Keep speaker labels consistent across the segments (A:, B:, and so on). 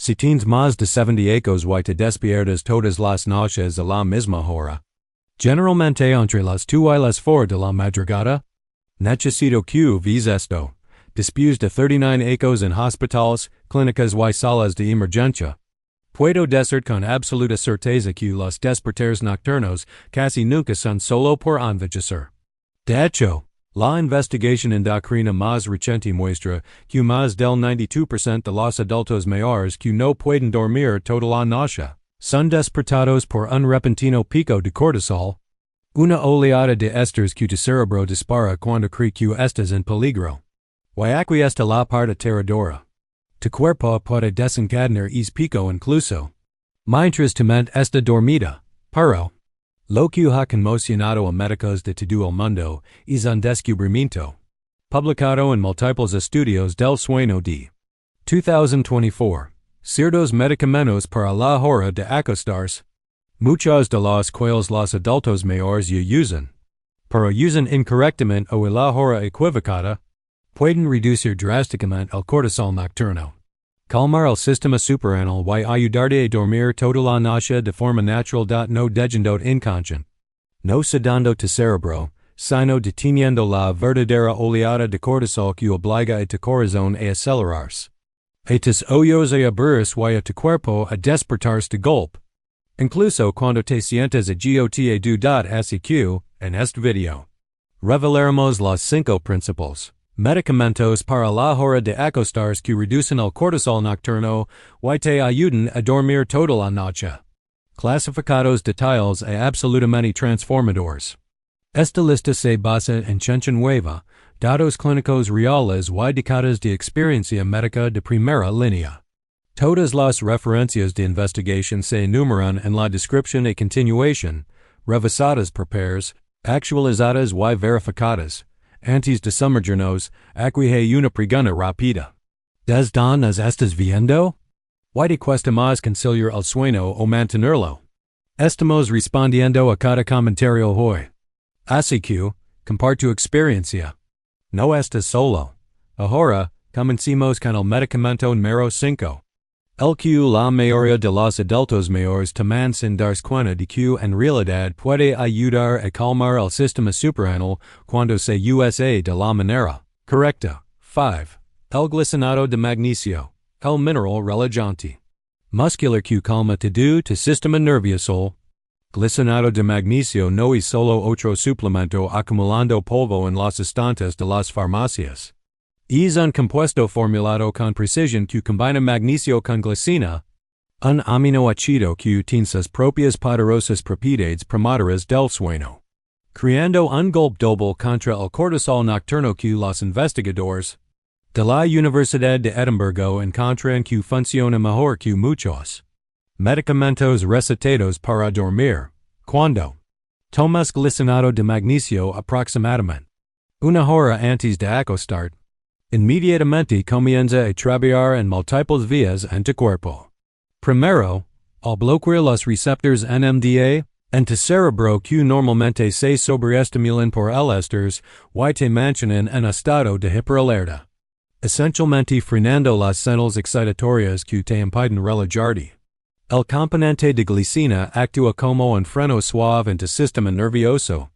A: Si tienes más de 78 y te despiertas todas las noches a la misma hora, generalmente entre las 2 y las 4 de la madrugada, necesito que ves esto. Después de 39 en hospitales, clínicas y salas de emergencia, puedo decir con absoluta certeza que los despertares nocturnos casi nunca son solo por envejecer. De hecho, la investigación endocrina más reciente muestra que más del 92% de los adultos mayores que no pueden dormir toda la noche son despertados por un repentino pico de cortisol, una oleada de estrés que tu cerebro dispara cuando cree que estás en peligro. Y aquí está la parte aterradora. Tu cuerpo puede desencadenar ese pico incluso mientras tu mente está dormida, pero lo que ha conmocionado a médicos de todo el mundo es un descubrimiento, publicado en múltiples estudios del sueño de 2024, ciertos medicamentos para la hora de acostarse, muchos de los cuales los adultos mayores ya usan, pero usan incorrectamente o a la hora equivocada, pueden reducir drásticamente el cortisol nocturno, calmar el sistema suprarrenal y ayudarte a dormir toda la noche de forma natural. No dejando inconscient, no sedando tu cerebro, sino deteniendo la verdadera oleada de cortisol que obliga a tu corazón a acelerarse, a tus ojos a abrirse y a tu cuerpo a despertarse de golpe, incluso cuando te sientes agota dudar. Así que, en este video, revelamos los 5 principles. Medicamentos para la hora de acostarse que reducen el cortisol nocturno y te ayudan a dormir toda la noche. Clasificados detalles a absolutamente transformadores. Esta lista se basa en ciencia nueva, datos clínicos reales y décadas de experiencia médica de primera línea. Todas las referencias de investigación se enumeran en la descripción a continuación, revisadas por pares, actualizadas y verificadas. Antes de sumergirnos, aquí hay una pregunta rápida. ¿Desde dónde estás viendo? ¿Y te cuesta más conciliar el sueño o mantenerlo? Estamos respondiendo a cada comentario hoy. Así que, comparte tu experiencia. No estás solo. Ahora, comencemos con el medicamento número 5. El que la mayoría de los adultos mayores toman sin darse cuenta de que en realidad puede ayudar a calmar el sistema suprarrenal cuando se usa de la manera correcta. 5. El glicinato de magnesio, el mineral relajante muscular que calma todo tu sistema nervioso. Glicinato de magnesio no es solo otro suplemento acumulando polvo en los estantes de las farmacias. Es un compuesto formulado con precisión que combina magnesio con glicina, un aminoácido que tiene sus propias poderosas propiedades promotoras del sueño, creando un golpe doble contra el cortisol nocturno que los investigadores de la Universidad de Edimburgo encuentran que funciona mejor que muchos medicamentos recetados para dormir. Cuando tomas glicinato de magnesio aproximadamente una hora antes de acostar, inmediatamente comienza a trabajar en múltiples vías en tu cuerpo. Primero, al bloquear los receptores NMDA en tu cerebro que normalmente se sobreestimulan por el estrés y te mantienen en estado de hiperalerta, esencialmente frenando las señales excitatorias que te impiden relajarte. El componente de glicina actúa como un freno suave en tu sistema nervioso,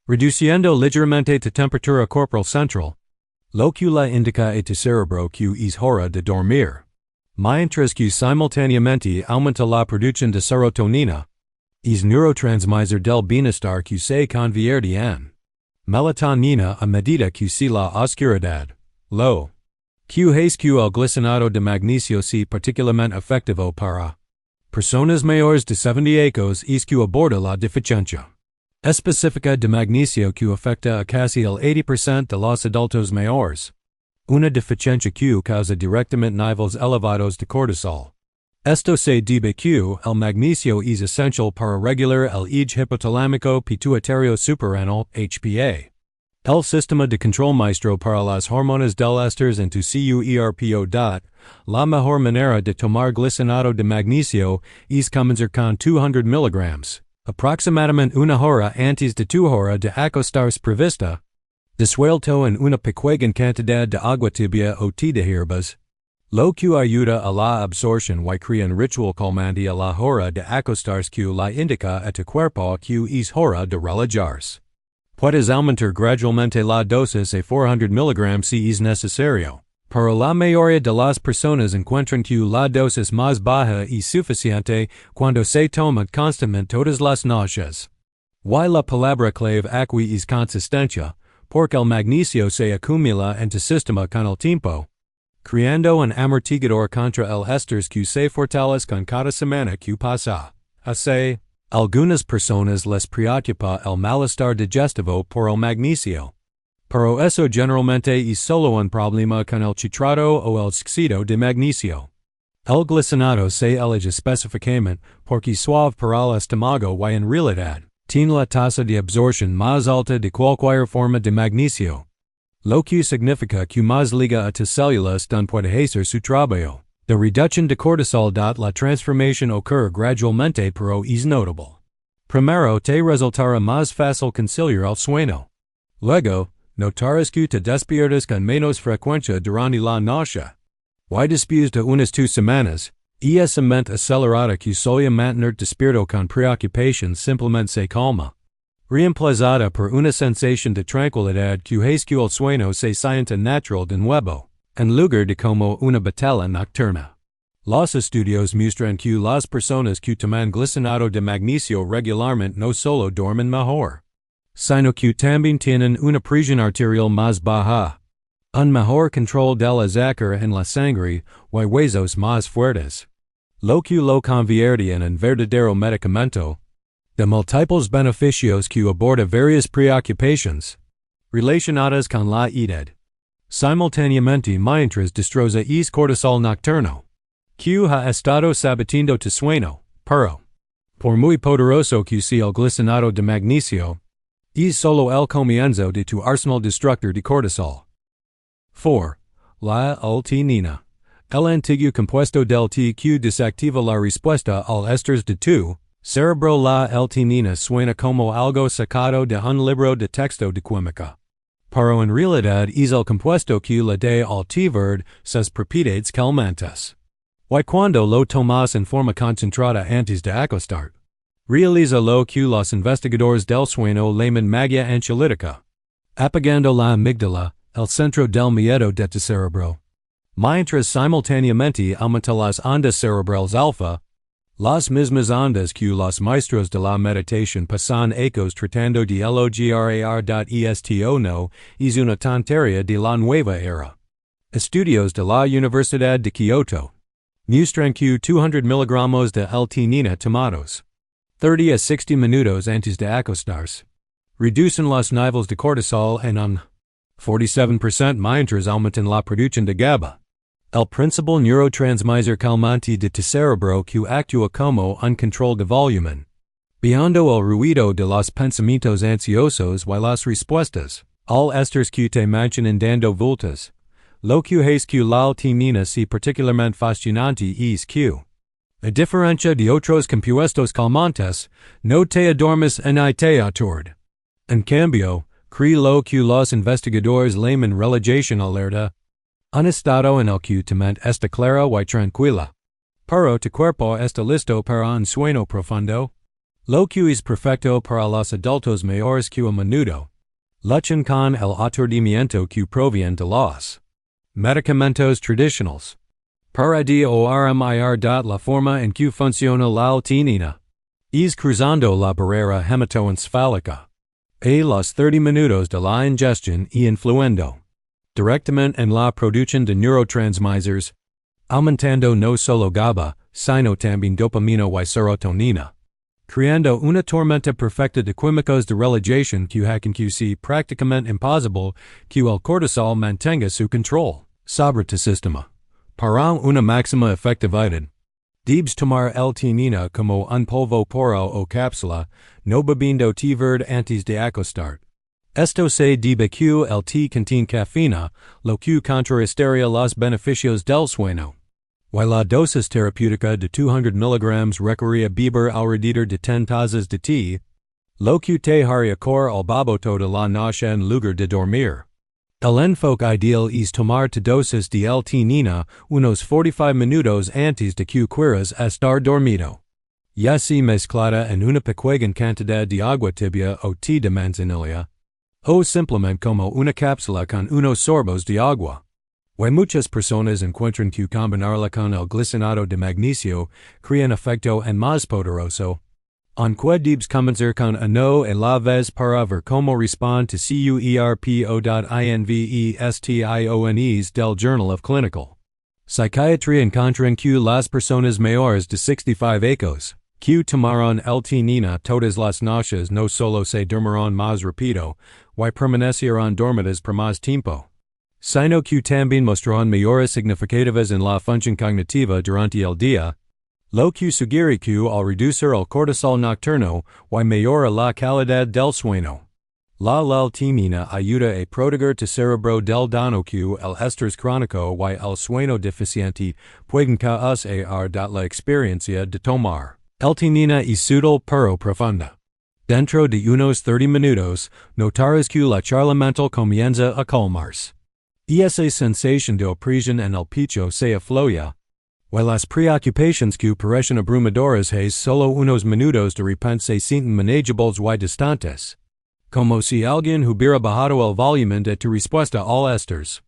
A: reduciendo ligeramente tu temperatura corporal central, lo que le indica a tu cerebro que es hora de dormir. Mientras que simultáneamente aumenta la producción de serotonina, es neurotransmisor del bienestar que se convierte en melatonina a medida que se la oscuridad. Lo que es que el glicinato de magnesio es particularmente efectivo para personas mayores de 78 es que aborda la deficiencia específica de magnesio que afecta a casi el 80% de los adultos mayores. Una deficiencia que causa directamente niveles elevados de cortisol. Esto se debe que el magnesio es esencial para regular el eje hipotalámico pituitario suprarrenal (HPA), el sistema de control maestro para las hormonas del estrés en tu cuerpo. La mejor manera de tomar glicinato de magnesio es comenzar con 200 mg, aproximadamente una hora antes de tu hora de acostarse prevista, disuelto en una pequeña cantidad de agua tibia o té de hierbas, Lo que ayuda a la absorción y crea un ritual calmante a la hora de acostarse que la indica a tu cuerpo que es hora de relajarse. Puedes aumentar gradualmente la dosis a 400 mg si es necesario, pero la mayoría de las personas encuentran que la dosis más baja es suficiente cuando se toma constantemente todas las noches. Y la palabra clave aquí es consistencia, porque el magnesio se acumula en tu sistema con el tiempo, creando un amortiguador contra el estrés que se fortalece con cada semana que pasa. Así, algunas personas les preocupa el malestar digestivo por el magnesio. Pero eso generalmente es solo un problema con el citrato o el óxido de magnesio. El glicinato se elige específicamente porque es suave para el estómago y en realidad tiene la tasa de absorción más alta de cualquier forma de magnesio. Lo que significa que más liga a tus células puede hacer su trabajo. De reducción de cortisol. La transformación ocurre gradualmente pero es notable. Primero te resultará más fácil conciliar el sueño. Luego, notarás que te despiertas con menos frecuencia durante la noche. Y después de unas 2 semanas, esa mente acelerada que solía mantener despierto con preocupación simplemente se calma, reemplazada por una sensación de tranquilidad que hace que el sueño se sienta natural de nuevo, en lugar de como una batalla nocturna. Los estudios muestran que las personas que toman glicinato de magnesio regularmente no solo duermen mejor, sino que también tienen una presión arterial más baja, un mejor control del azúcar en la sangre y huesos más fuertes. Lo que lo convierte en un verdadero medicamento. De múltiples beneficios que aborda varias preocupaciones relacionadas con la edad. Simultáneamente mientras destroza es cortisol nocturno, que ha estado saboteando tu sueño, pero, por muy poderoso que sea el glicinato de magnesio, es solo el comienzo de tu arsenal destructor de cortisol. 4. La L-theanina. El antiguo compuesto del T que desactiva la respuesta al estrés de tu cerebro. La L-theanina suena como algo sacado de un libro de texto de química, pero en realidad es el compuesto que le da al té verde sus propiedades calmantes. Y cuando lo tomas en forma concentrada antes de acostar, realiza lo que los investigadores del sueño llaman magia anxiolytica, apagando la amígdala, el centro del miedo de tu cerebro. Mientras simultáneamente aumenta las ondas cerebrales alfa, las mismas ondas que los maestros de la meditación pasan ecos tratando de lograr. Esto no es una tontería de la nueva era. Estudios de la Universidad de Kyoto muestran que 200 miligramos de L-theanina tomados 30 a 60 minutos antes de acostarse reducen los niveles de cortisol en un 47% mientras aumentan la producción de GABA, el principal neurotransmisor calmante de tu cerebro que actúa como un control de volumen, bajando el ruido de los pensamientos ansiosos y las respuestas al estrés que te mantienen dando vueltas. Lo que hace que la L-theanina sea particularmente fascinante es que, a diferencia de otros compuestos calmantes, no te adormes ni te aturde. En cambio, cree lo que los investigadores llaman relajación alerta, un estado en el que tu mente está clara y tranquila, pero tu cuerpo está listo para un sueño profundo, lo que es perfecto para los adultos mayores que a menudo luchan con el aturdimiento que proviene de los medicamentos tradicionales. Para dormir. La forma en que funciona la L-theanina es cruzando la barrera hematoencefálica a los 30 minutos de la ingestión y influyendo directamente en la producción de neurotransmisors, aumentando no solo GABA, sino también dopamina y serotonina, creando una tormenta perfecta de químicos de relajación que hacen que sea prácticamente imposible que el cortisol mantenga su control sobre tu sistema. Para una máxima efectividad, debes tomar L-theanina como un polvo poro o cápsula, no bebiendo té verde antes de acostar. Esto se debe que el té contiene cafeína, lo que contrarrestaría los beneficios del sueño. Y la dosis terapéutica de 200 mg requería beber alrededor de 10 tazas de té, lo que te haría correr al baboto de la noche en lugar de dormir. El enfoque ideal es tomar dosis de L-theanina unos 45 minutos antes de que quieras estar dormido. Ya sea mezclada en una pequeña cantidad de agua tibia o té de manzanilla, o simplemente como una cápsula con unos sorbos de agua. Muchas personas encuentran que combinarla con el glicinado de magnesio crea un efecto en más poderoso. Aunque debes comenzar con uno a la vez para ver cómo responde to CUERPO.INVESTIONES del Journal of Clinical Psychiatry encuentran que las personas mayores de 65 años que tomaron L-theanina todas las noches no solo se dormirán más rápido, permanecerán dormidas por más tiempo, sino que también mostrarán mejoras significativas en la función cognitiva durante el día, lo que sugiere que al reducir el cortisol nocturno, mejora la calidad del sueño. La L-theanina ayuda a proteger tu cerebro del daño que el estrés crónico el sueño deficiente pueden causar la experiencia de tomar L-theanina es útil pero profunda. Dentro de unos 30 minutos, notarás que la charla mental comienza a calmarse. Esa sensación de opresión en el pecho se afloja. Las preocupaciones que parecen abrumadoras solo unos minutos de repente se sienten manageables distantes. Como si alguien hubiera bajado el volumen de tu respuesta al estrés.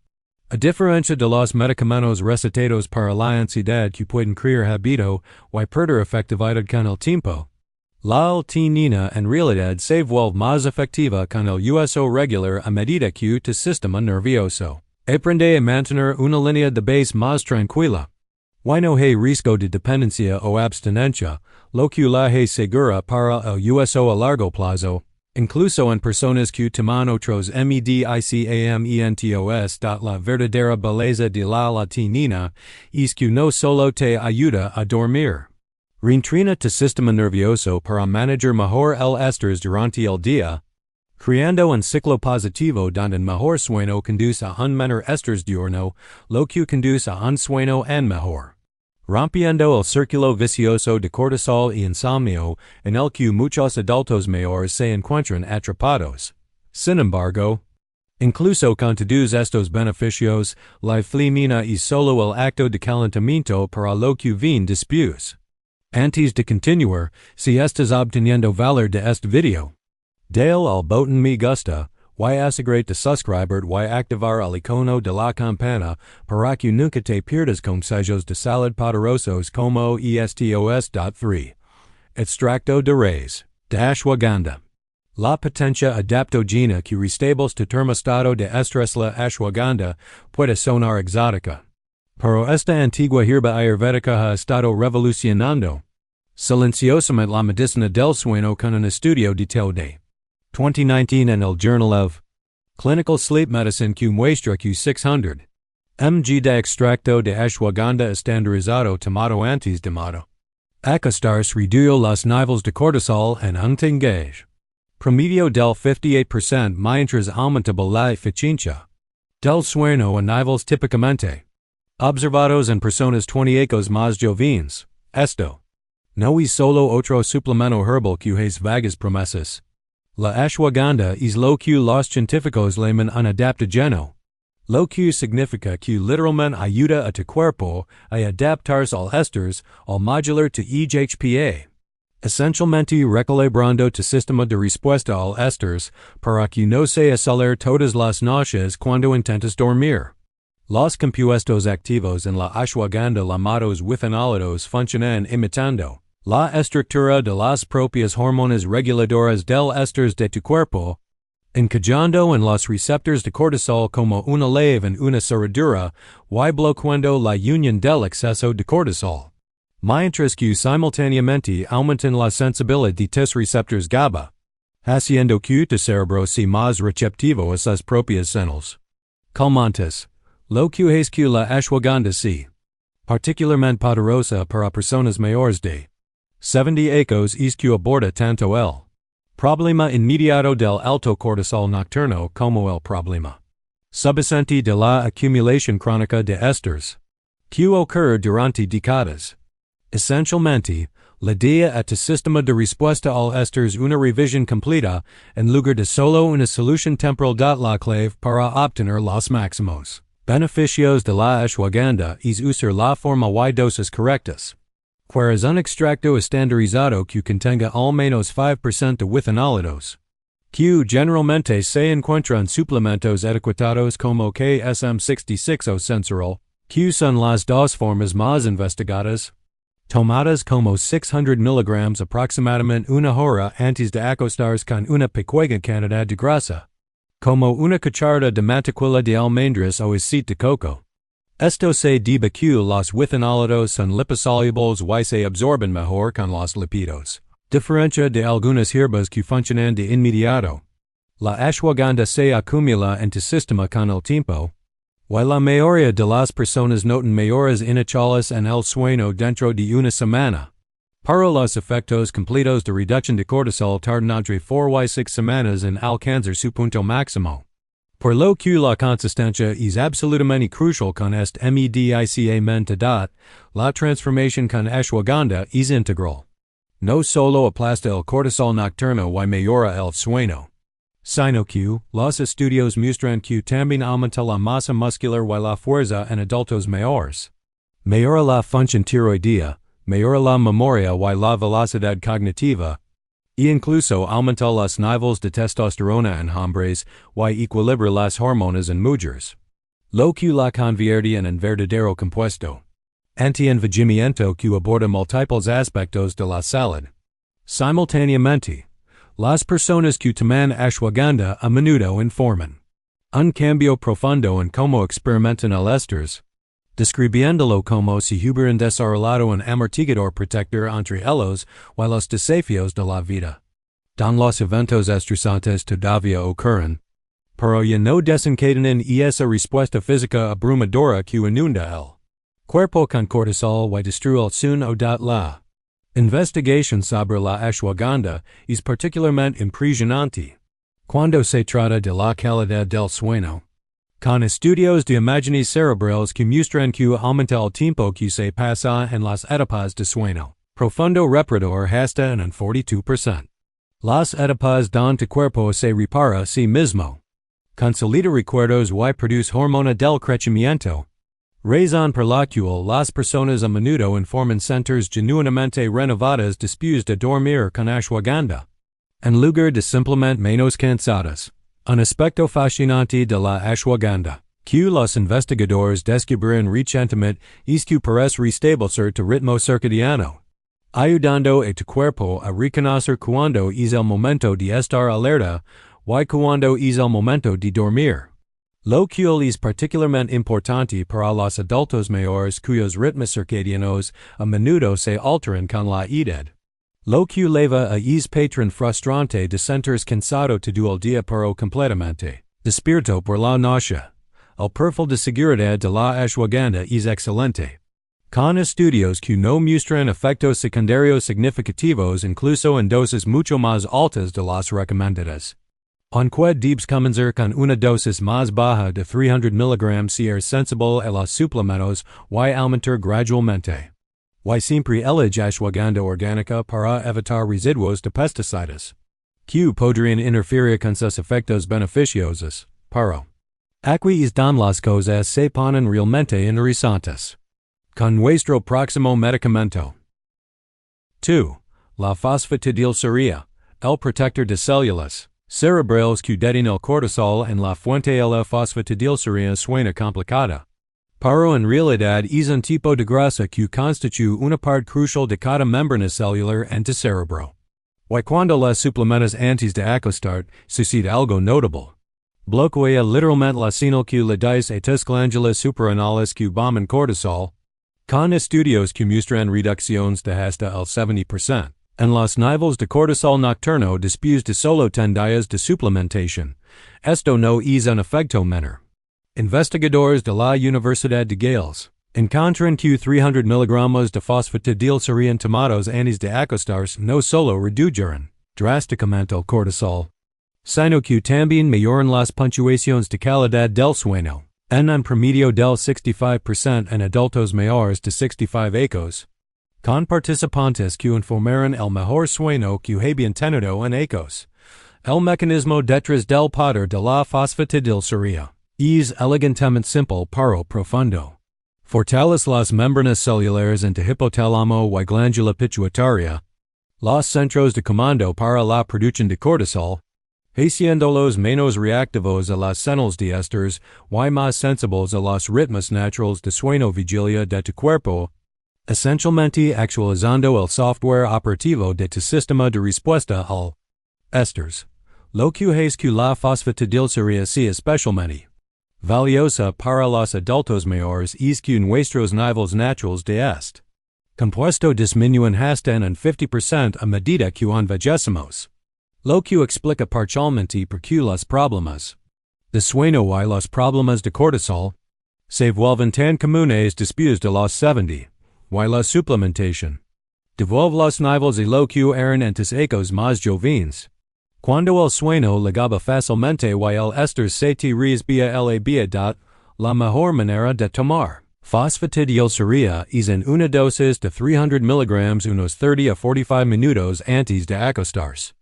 A: A diferencia de los medicamentos recetados para la ansiedad que pueden crear hábito perder efectividad con el tiempo, la L-theanina en realidad se vuelve más efectiva con el uso regular a medida que tu sistema nervioso aprende a mantener una línea de base más tranquila. No hay riesgo de dependencia o abstinencia, lo que la segura para el uso a largo plazo. Incluso en personas que toman otros medicamentos. La verdadera belleza de la L-theanina es que no solo te ayuda a dormir. Reentrena tu sistema nervioso para manejar mejor el estrés durante el día, creando un ciclo positivo donde mejor sueño conduce a un menor estrés diurno, lo que conduce a un sueño en mejor. Rompiendo el círculo vicioso de cortisol y insomnio en el que muchos adultos mayores se encuentran atrapados. Sin embargo, incluso con todos estos beneficios, la L-theanina es solo el acto de calentamiento para lo que viene después. Antes de continuar, si estás obteniendo valor de este video, dale al botón me gusta, asegúrate de suscribir activar el icono de la campana para que nunca te pierdas consejos de salud poderosos como estos. 3. Extracto de raíz de ashwagandha. La potencia adaptogena que restablece tu termostato de estrés. La ashwagandha puede sonar exótica, pero esta antigua hierba ayurvédica ha estado revolucionando silenciosamente la medicina del sueño con un estudio de 2019 en el Journal of Clinical Sleep Medicine que muestra que 600 mg de extracto de ashwagandha estandarizado tomado antes de acostarse redujo los niveles de cortisol en un tinge promedio del 58% mientras aumentaba la eficiencia del sueño a niveles típicamente observados en personas 20 años más jóvenes. Esto no es solo otro suplemento herbal que has vagas promesas. La ashwagandha es lo que los científicos llaman un adaptogeno, lo que significa que literalmente ayuda a tu cuerpo a adaptarse al estrés al modular tu HPA, esencialmente recalibrando tu sistema de respuesta al estrés para que no se acelere todas las noches cuando intentas dormir. Los compuestos activos en la ashwagandha llamados withanolados funcionan imitando la estructura de las propias hormonas reguladoras del estrés de tu cuerpo, encajando en los receptores de cortisol como una leve en una cerradura bloqueando la unión del exceso de cortisol, mientras que simultáneamente aumentan la sensibilidad de tus receptores GABA, haciendo que tu cerebro sea más receptivo a sus propias señales calmantes. Lo que es que la ashwagandha sea particularmente poderosa para personas mayores de 70 años es que aborda tanto el problema inmediato del alto cortisol nocturno como el problema subyacente de la acumulación crónica de estrés que ocurre durante décadas. Esencialmente, la idea es el sistema de respuesta al estrés una revisión completa en lugar de solo una solución temporal. La clave para obtener los máximos beneficios de la ashwagandha es usar la forma y dosis correctas. Whereas un extracto estandarizado que contenga al menos 5% de withanolidos, que generalmente se encuentra en suplementos etiquetados como KSM66 o Sensorol, que son las dos formas más investigadas, tomadas como 600 mg aproximadamente una hora antes de acostarse con una pequeña cantidad de grasa, como una cucharada de mantequilla de almendras o aceite de coco. Esto se debe que los withanolidos son liposolubles y se absorben mejor con los lípidos, diferencia de algunas hierbas que funcionan de inmediato. La ashwagandha se acumula en tu sistema con el tiempo, y la mayoría de las personas notan mejoras iniciales en el sueño dentro de una semana. Para los efectos completos de reducción de cortisol tardan entre 4 y 6 semanas en alcanzar su punto máximo. Por lo que la consistencia es absolutamente crucial con este medicamento. La transformación con ashwagandha es integral. No solo aplasta el cortisol nocturno y mejora el sueño, sino que los estudios muestran que también aumenta la masa muscular y la fuerza en adultos mayores. Mejora la función tiroidea, mejora la memoria y la velocidad cognitiva, e incluso aumenta los niveles de testosterona en hombres y equilibra las hormonas en mujeres. Lo que la convierte en un verdadero compuesto anti-envejecimiento que aborda múltiples aspectos de la salud. Simultáneamente, las personas que toman ashwagandha a menudo informan un cambio profundo en cómo experimentan el estrés, describiéndolo como si hubieran desarrollado un amortiguador protector entre ellos y los desafíos de la vida. Don los eventos estresantes todavía ocurren, pero ya no desencadenan esa respuesta física abrumadora que inunda el cuerpo con cortisol y destruye el sueño. La investigación sobre la ashwagandha es particularmente impresionante cuando se trata de la calidad del sueño, con estudios de imágenes cerebrales que muestran que aumenta el tiempo que se pasa en las etapas de sueño profundo reparador hasta en un 42%. Las etapas donde tu cuerpo se repara a sí mismo, consolida recuerdos y produce hormona del crecimiento, razón por la que las personas a menudo informan sentirse genuinamente renovadas después de dormir con ashwagandha, en lugar de simplemente menos cansadas. Un aspecto fascinante de la ashwagandha que los investigadores descubrieron recientemente es que parece restablecer tu ritmo circadiano, ayudando a tu cuerpo a reconocer cuando es el momento de estar alerta y cuando es el momento de dormir. Lo que es particularmente importante para los adultos mayores cuyos ritmos circadianos a menudo se alteran con la edad. Lo que lleva a es patrón frustrante de sentirse cansado todo el día pero completamente despierto por la noche. El perfil de seguridad de la ashwagandha es excelente, con estudios que no muestran efectos secundarios significativos incluso en dosis mucho más altas de las recomendadas. Aunque debes comenzar con una dosis más baja de 300 mg si sensible a los suplementos y aumentar gradualmente. Y siempre elige ashwagandha orgánica para evitar residuos de pesticidas, que podrían interferir con sus efectos beneficiosos, pero aquí es donde las cosas se ponen realmente interesantes. Con nuestro próximo medicamento. 2. La fosfatidilcería, el protector de células cerebrales que detiene el cortisol en la fuente de la fosfatidilcería suena complicada, pero en realidad es un tipo de grasa que constituye una parte crucial de cada membrana celular en tu cerebro. Y cuando la suplementas antes de acostar, sucede algo notable. Bloquea literalmente la señal que le dice a tus glándulas suprarrenales que bomban cortisol, con estudios que muestran reducciones de hasta el 70%. En los niveles de cortisol nocturno después de solo 10 días de suplementación. Esto no es un efecto menor. Investigadores de la Universidad de Gales encuentran que 300 mg de fosfatidilcería en tomados antes de acostarse no solo redujeron drásticamente el cortisol, sino que también mejoran las puntuaciones de calidad del sueño, en un promedio del 65% en adultos mayores de 65 años. Con participantes que informarán el mejor sueño que habían tenido en ecos. El mecanismo detrás del poder de la fosfatidilcería es elegantemente simple pero profundo. Fortalece las membranas celulares entre hipotálamo y glándula pituitaria, los centros de comando para la producción de cortisol, haciéndolos menos reactivos a las señales de estos y más sensibles a los ritmos naturales de sueño vigilia de tu cuerpo, esencialmente actualizando el software operativo de tu sistema de respuesta al estos. Lo que hace que la fosfatidilcería sea especialmente valiosa para los adultos mayores es que nuestros niveles naturales de este compuesto disminuyen hasta en 50% a medida que envejecemos. Lo que explica parcialmente por qué los problemas de sueño y los problemas de cortisol se vuelven tan comunes después de los 70, y la suplementación devuelve los niveles y lo que eran antes ecos más jóvenes. Cuando el sueño ligaba fácilmente y el estos se te resbía la biedad, la mejor manera de tomar fosfatidilcería es en una dosis de 300 mg unos 30 a 45 minutos antes de acostarse.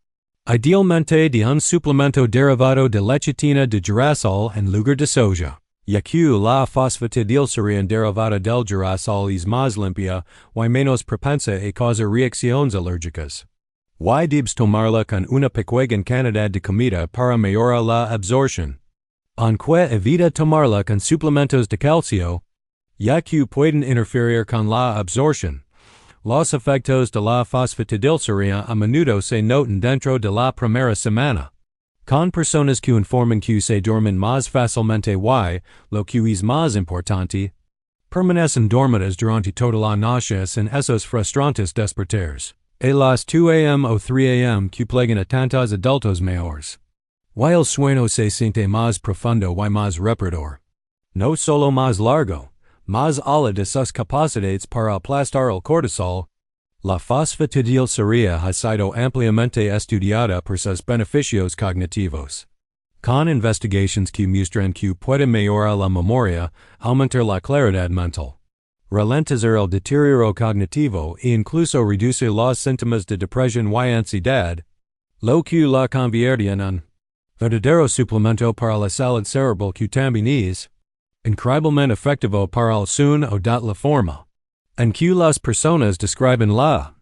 A: Idealmente de un suplemento derivado de lecitina de girasol en lugar de soja, ya que la fosfatidilcería derivada del girasol es más limpia y menos propensa a causar reacciones alérgicas. Y debes tomarla con una pequeña cantidad de comida para mejorar la absorción. Aunque evita tomarla con suplementos de calcio, ya que pueden interferir con la absorción. Los efectos de la fosfatidilcería a menudo se notan dentro de la primera semana. Con personas que informan que se duermen más fácilmente y, lo que es más importante, permanecen dormidas durante toda la noche sin esos frustrantes despertares. A las 2 a.m. o 3 a.m. que plagan a tantos adultos mayores. Y el sueño se siente más profundo y más reparador. No solo más largo, más allá de sus capacidades para aplastar el cortisol, la fosfatidilcería ha sido ampliamente estudiada por sus beneficios cognitivos. Con investigaciones que muestran que puede mejorar la memoria, aumentar la claridad mental, ralentizar el deterioro cognitivo e incluso reducir los síntomas de depresión y ansiedad, lo que la convierte en un verdadero suplemento para la salud cerebral que también es increíblemente efectivo para el sueño o de la forma en que las personas describen la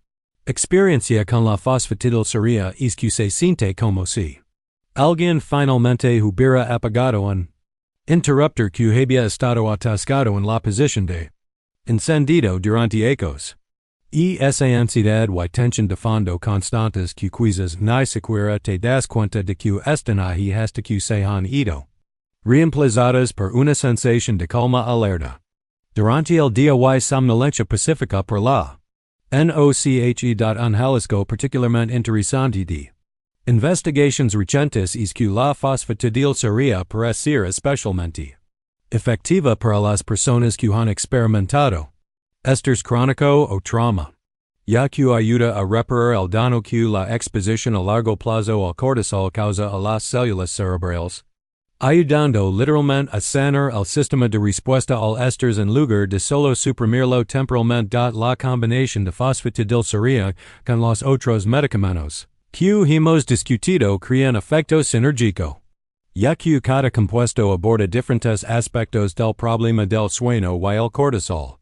A: experiencia con la fosfatidilcería es que se siente como si alguien finalmente hubiera apagado un interruptor que había estado atascado en la posición de encendido durante ecos. Esa ansiedad y tensión de fondo constantes que quizás ni siquiera te das cuenta de que están ahí hasta que se han ido, reemplazadas por una sensación de calma alerta. Durante el día y somnolencia pacífica por la NOCHE. Un hallazgo particularmente interesante de investigaciones recientes es que la fosfatidilcería parece ser especialmente efectiva para las personas que han experimentado estrés crónico o trauma, ya que ayuda a reparar el daño que la exposición a largo plazo al cortisol causa a las células cerebrales, ayudando literalmente a sanar el sistema de respuesta al estrés en lugar de solo suprimirlo temporalmente. La combinación de fosfatidilcería con los otros medicamentos que hemos discutido crea un efecto sinérgico, ya que cada compuesto aborda diferentes aspectos del problema del sueño y el cortisol.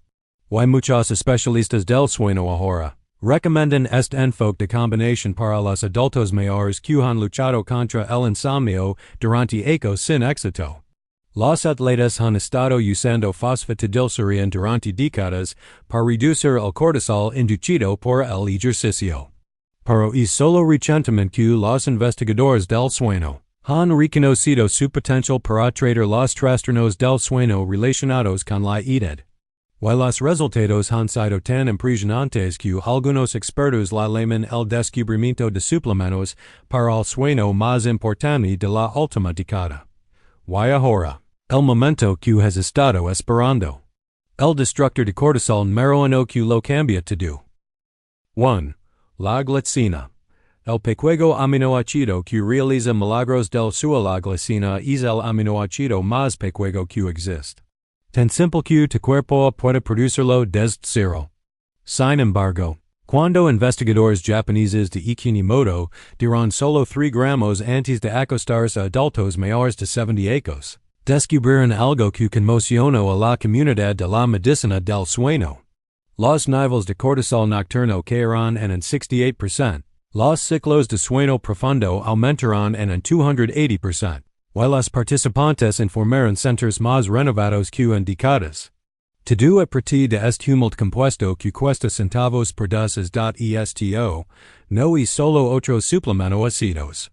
A: Y muchos especialistas del sueño ahora recomiendan este enfoque de combinación para los adultos mayores que han luchado contra el insomnio durante ecos sin éxito. Los atletas han estado usando fosfatidilcería durante décadas para reducir el cortisol inducido por el ejercicio. Pero es solo recientemente que los investigadores del sueño han reconocido su potencial para tratar los trastornos del sueño relacionados con la edad. Y los resultados han sido tan impresionantes que algunos expertos la llaman el descubrimiento de suplementos para el sueño más importante de la última década. Y ahora, el momento que has estado esperando. El destructor de cortisol número uno que lo cambia todo. 1. La glicina. El pequeño aminoácido que realiza milagros del suelo. La glicina es el aminoácido más pequeño que existe. Tan simple que tu cuerpo puede producirlo desde cero. Sin embargo, cuando investigadores japoneses de Ikunimoto dieron solo 3 gramos antes de acostarse a adultos mayores de 70 años, descubrieron algo que conmocionó a la comunidad de la medicina del sueño. Los niveles de cortisol nocturno cayeron en 68%, los ciclos de sueño profundo aumentaron en 280%, while los participantes informaron sentirse más renovados que en décadas. Todo a partir de este humilde compuesto que cuesta centavos por dosis. Esto no es solo otro suplemento ácidos.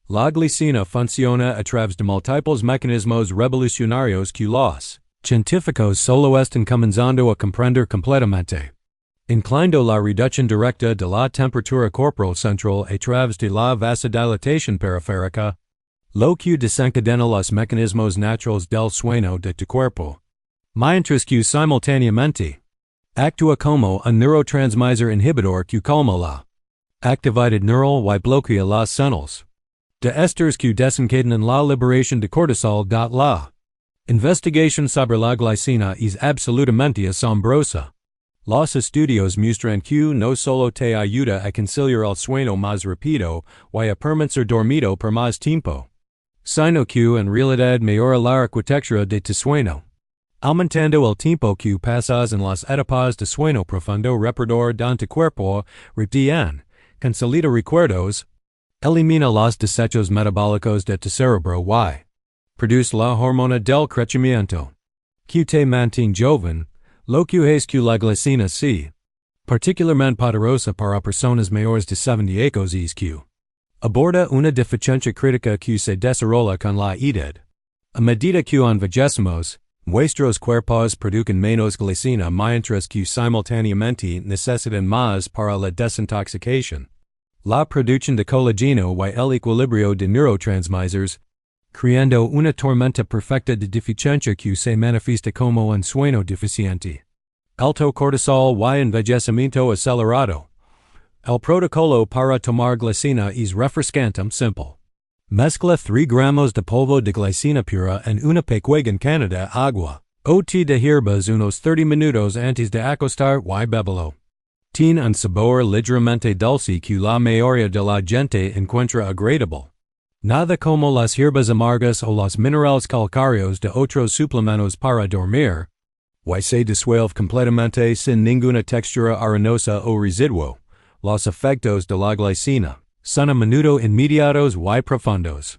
A: La glicina funciona a través de múltiples mecanismos revolucionarios que los científicos solo están comenzando a comprender completamente. Inclinando la reducción directa de la temperatura corporal central a través de la vasodilatación periférica, lo que desencadena los mecanismos naturales del sueño de tu cuerpo. Mientras que simultáneamente actúa como un neurotransmisor inhibidor que calma la actividad neural y bloquea las señales de estrés que desencadenan la liberación de cortisol. La investigación sobre la glicina es absolutamente asombrosa. Los estudios muestran que no solo te ayuda a conciliar el sueño más rápido y a permanecer dormido por más tiempo, sino que en realidad mejora la arquitectura de tu sueño, aumentando el tiempo que pasas en las etapas de sueño profundo reparador de tu cuerpo, reptian, consolida recuerdos, elimina los desechos metabólicos de tu cerebro y produce la hormona del crecimiento, que te mantiene joven, lo que es que la glicina es particularmente poderosa para personas mayores de 70 años es que aborda una deficiencia crítica que se desarrolla con la edad. A medida que envejecemos, nuestros cuerpos producen menos glicina mientras que simultáneamente necesitan más para la desintoxicación, la producción de colágeno y el equilibrio de neurotransmisors, creando una tormenta perfecta de deficiencia que se manifiesta como un sueño deficiente. Alto cortisol y envejecimiento acelerado. El protocolo para tomar glicina es refrescante simple. Mezcla 3 gramos de polvo de glicina pura en una pequeña cantidad de agua, o té de hierbas unos 30 minutos antes de acostar y bébelo. Tiene un sabor ligeramente dulce que la mayoría de la gente encuentra agradable. Nada como las hierbas amargas o los minerales calcáreos de otros suplementos para dormir, y se disuelve completamente sin ninguna textura arenosa o residuo. Los efectos de la glicina son a menudo inmediatos y profundos.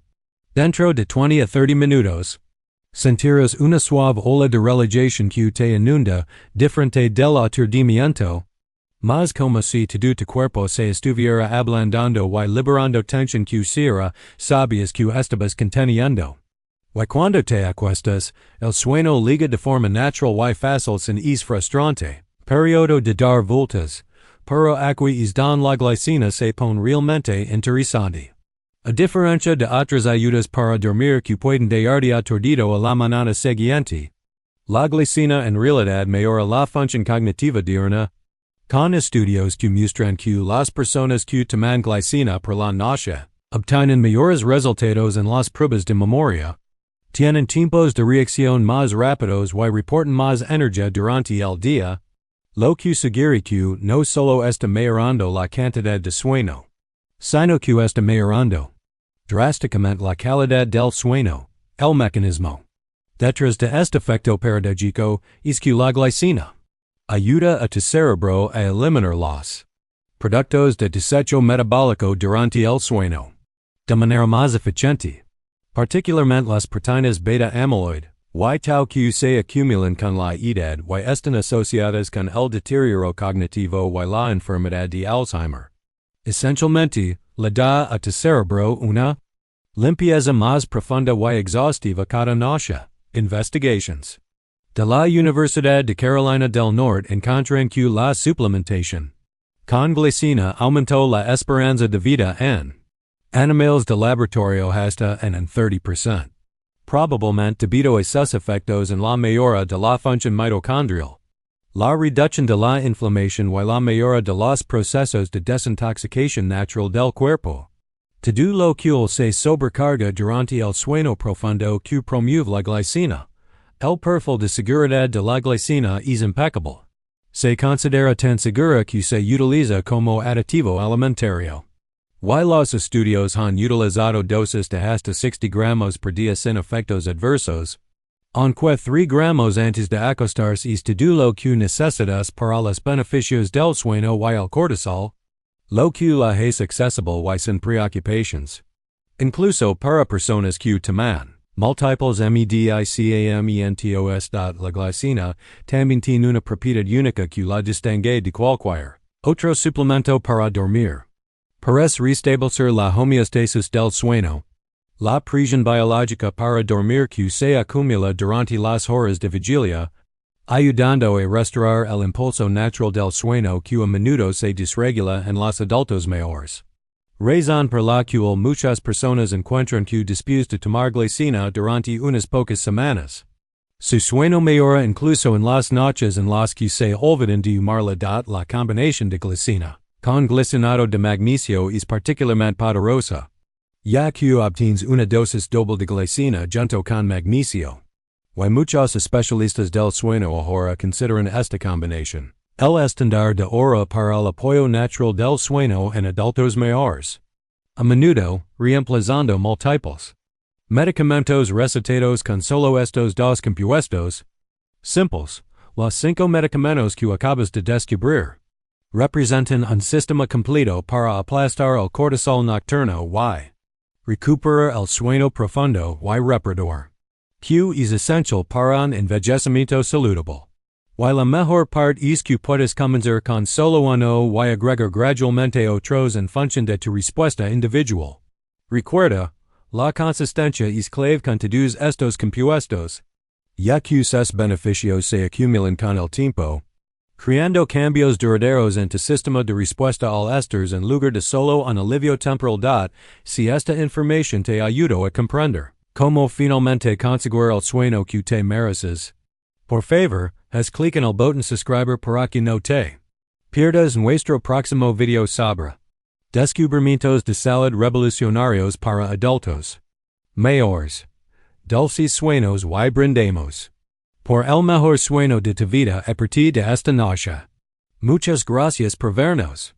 A: Dentro de 20 a 30 minutos, sentirás una suave ola de relajación que te inunda, diferente del aturdimiento, más como si todo tu cuerpo se estuviera ablandando y liberando tensión que sabías que estabas conteniendo. Y cuando te acuestas, el sueño liga de forma natural y fácil sin es frustrante, periodo de dar vueltas, pero aquí es don la glicina se pone realmente interesante. A diferencia de otras ayudas para dormir que pueden dejarte aturdido a la mañana siguiente, la glicina en realidad mejora la función cognitiva diurna, con estudios que muestran que las personas que toman glicina por la noche obtienen mejores resultados en las pruebas de memoria, tienen tiempos de reacción más rápidos y reportan más energía durante el día, lo que sugiere que no solo está mejorando la cantidad de sueño, sino que está mejorando drásticamente la calidad del sueño. El mecanismo detrás de este efecto paradójico es que la glicina ayuda a tu cerebro a eliminar los productos de desecho metabólico durante el sueño de manera más eficiente, particularmente las proteínas beta amyloid y tau que se acumulan con la edad y están asociadas con el deterioro cognitivo y la enfermedad de Alzheimer. Esencialmente, le da a tu cerebro una limpieza más profunda y exhaustiva cada noche. Investigations de la Universidad de Carolina del Norte encuentran que la suplementación con glicina aumentó la esperanza de vida en animales de laboratorio hasta en 30%. Probablemente debido a sus efectos en la mejora de la función mitocondrial, la reducción de la inflamación y la mejora de los procesos de desintoxicación natural del cuerpo. Todo lo que se sobrecarga durante el sueño profundo que promueve la glicina. El perfil de seguridad de la glicina es impeccable. Se considera tan segura que se utiliza como aditivo alimentario. Y los estudios han utilizado dosis de hasta 60 gramos por día sin efectos adversos, aunque 3 gramos antes de acostarse es todo lo que necesitas para los beneficios del sueño y el cortisol, lo que la es accesible y sin preocupations. Incluso para personas que toman múltiples medicamentos. La glicina también tiene una propiedad única que la distingue de cualquier otro suplemento para dormir. Para restablecer la homeostasis del sueño, la presión biológica para dormir que se acumula durante las horas de vigilia, ayudando a restaurar el impulso natural del sueño que a menudo se desregula en los adultos mayores. Razón por la cual muchas personas encuentran que después de tomar glicina durante unas pocas semanas, su sueño mejora incluso en las noches en las que se olvidan de tomar la combinación de glicina con glicinado de magnesio es particularmente poderosa, ya que obtienes una dosis doble de glicina junto con magnesio. Y muchos especialistas del sueño ahora consideran esta combinación el estándar de oro para el apoyo natural del sueño en adultos mayores, a menudo reemplazando múltiples medicamentos recetados con solo estos dos compuestos simples. Los 5 medicamentos que acabas de descubrir representan un sistema completo para aplastar el cortisol nocturno y recuperar el sueño profundo y reparador, que es esencial para un envejecimiento saludable. Y la mejor parte es que puedes comenzar con solo uno y agregar gradualmente otros en función de tu respuesta individual. Recuerda, la consistencia es clave con todos estos compuestos, ya que sus beneficios se acumulan con el tiempo, creando cambios duraderos en tu sistema de respuesta al estrés en lugar de solo un alivio temporal. Si esta información te ayudó a comprender cómo finalmente conseguir el sueño que te mereces, por favor, haz clic en el botón subscriber para que no te pierdas nuestro próximo video sobre descubrimientos de salud revolucionarios para adultos mayores. Dulces sueños y brindemos por el mejor sueño de tu vida a partir de esta noche. Muchas gracias por vernos.